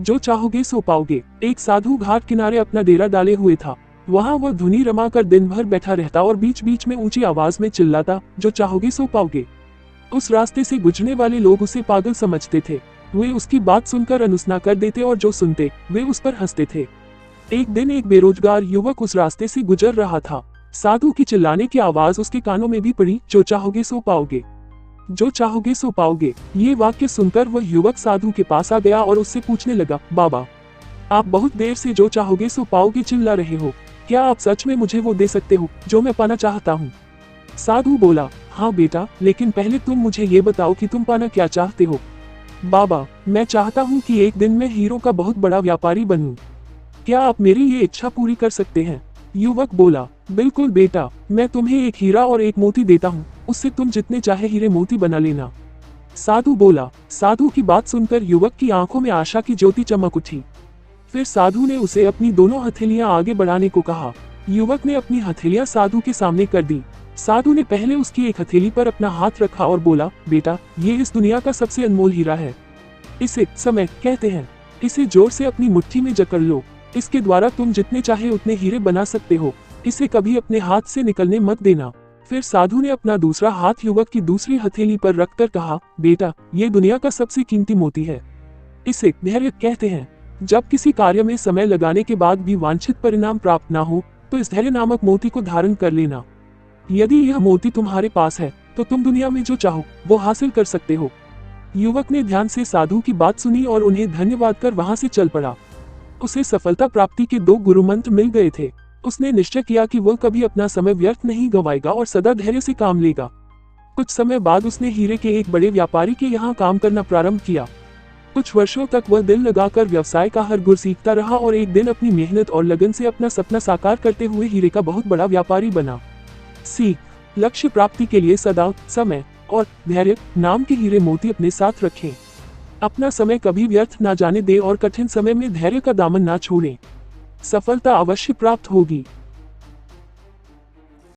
जो चाहोगे सो पाओगे। एक साधु घाट किनारे अपना डेरा डाले हुए था। वहाँ वह धुनी रमाकर दिन भर बैठा रहता और बीच बीच में ऊंची आवाज में चिल्लाता, जो चाहोगे सो पाओगे। उस रास्ते से गुजरने वाले लोग उसे पागल समझते थे। वे उसकी बात सुनकर अनसुना कर देते और जो सुनते वे उस पर हंसते थे। एक दिन एक बेरोजगार युवक उस रास्ते से गुजर रहा था। साधु की चिल्लाने की आवाज उसके कानों में भी पड़ी, जो चाहोगे सो पाओगे, जो चाहोगे सो पाओगे। ये वाक्य सुनकर वह युवक साधु के पास आ गया और उससे पूछने लगा, बाबा, आप बहुत देर से जो चाहोगे सो पाओगे चिल्ला रहे हो। क्या आप सच में मुझे वो दे सकते हो जो मैं पाना चाहता हूँ? साधु बोला, हाँ बेटा, लेकिन पहले तुम मुझे ये बताओ कि तुम पाना क्या चाहते हो। बाबा, मैं चाहता हूँ कि एक दिन मैं हीरो का बहुत बड़ा व्यापारी बनूं। क्या आप मेरी ये इच्छा पूरी कर सकते हैं? युवक बोला, बिल्कुल बेटा, मैं तुम्हें एक हीरा और एक मोती देता हूँ, उससे तुम जितने चाहे हीरे मोती बना लेना। साधु बोला। साधु की बात सुनकर युवक की आंखों में आशा की ज्योति चमक उठी। फिर साधु ने उसे अपनी दोनों हथेलियां आगे बढ़ाने को कहा। युवक ने अपनी हथेलियां साधु के सामने कर दी। साधु ने पहले उसकी एक हथेली पर अपना हाथ रखा और बोला, बेटा, ये इस दुनिया का सबसे अनमोल हीरा है। इसे समय कहते हैं। इसे जोर से अपनी मुट्ठी में जकड़ लो। इसके द्वारा तुम जितने चाहे उतने हीरे बना सकते हो। इसे कभी अपने हाथ से निकलने मत देना। फिर साधु ने अपना दूसरा हाथ युवक की दूसरी हथेली पर रखकर कहा, बेटा, ये दुनिया का सबसे कीमती मोती है। इसे धैर्य कहते हैं। जब किसी कार्य में समय लगाने के बाद भी वांछित परिणाम प्राप्त ना हो, तो इस धैर्य नामक मोती को धारण कर लेना। यदि यह मोती तुम्हारे पास है तो तुम दुनिया में जो चाहो वो हासिल कर सकते हो। युवक ने ध्यान से साधु की बात सुनी और उन्हें धन्यवाद कर वहां से चल पड़ा। उसे सफलता प्राप्ति के 2 गुरु मंत्र मिल गए थे। उसने निश्चय किया कि वह कभी अपना समय व्यर्थ नहीं गंवाएगा और सदा धैर्य से काम लेगा। कुछ समय बाद उसने हीरे के एक बड़े व्यापारी के यहाँ काम करना प्रारंभ किया। कुछ वर्षों तक वह दिल लगाकर व्यवसाय का हर गुर सीखता रहा और एक दिन अपनी मेहनत और लगन से अपना सपना साकार करते हुए हीरे का बहुत बड़ा व्यापारी बना। सीख, लक्ष्य प्राप्ति के लिए सदा समय और धैर्य नाम के हीरे मोती अपने साथ रखें। अपना समय कभी व्यर्थ ना जाने दें और कठिन समय में धैर्य का दामन ना छोड़ें। सफलता अवश्य प्राप्त होगी।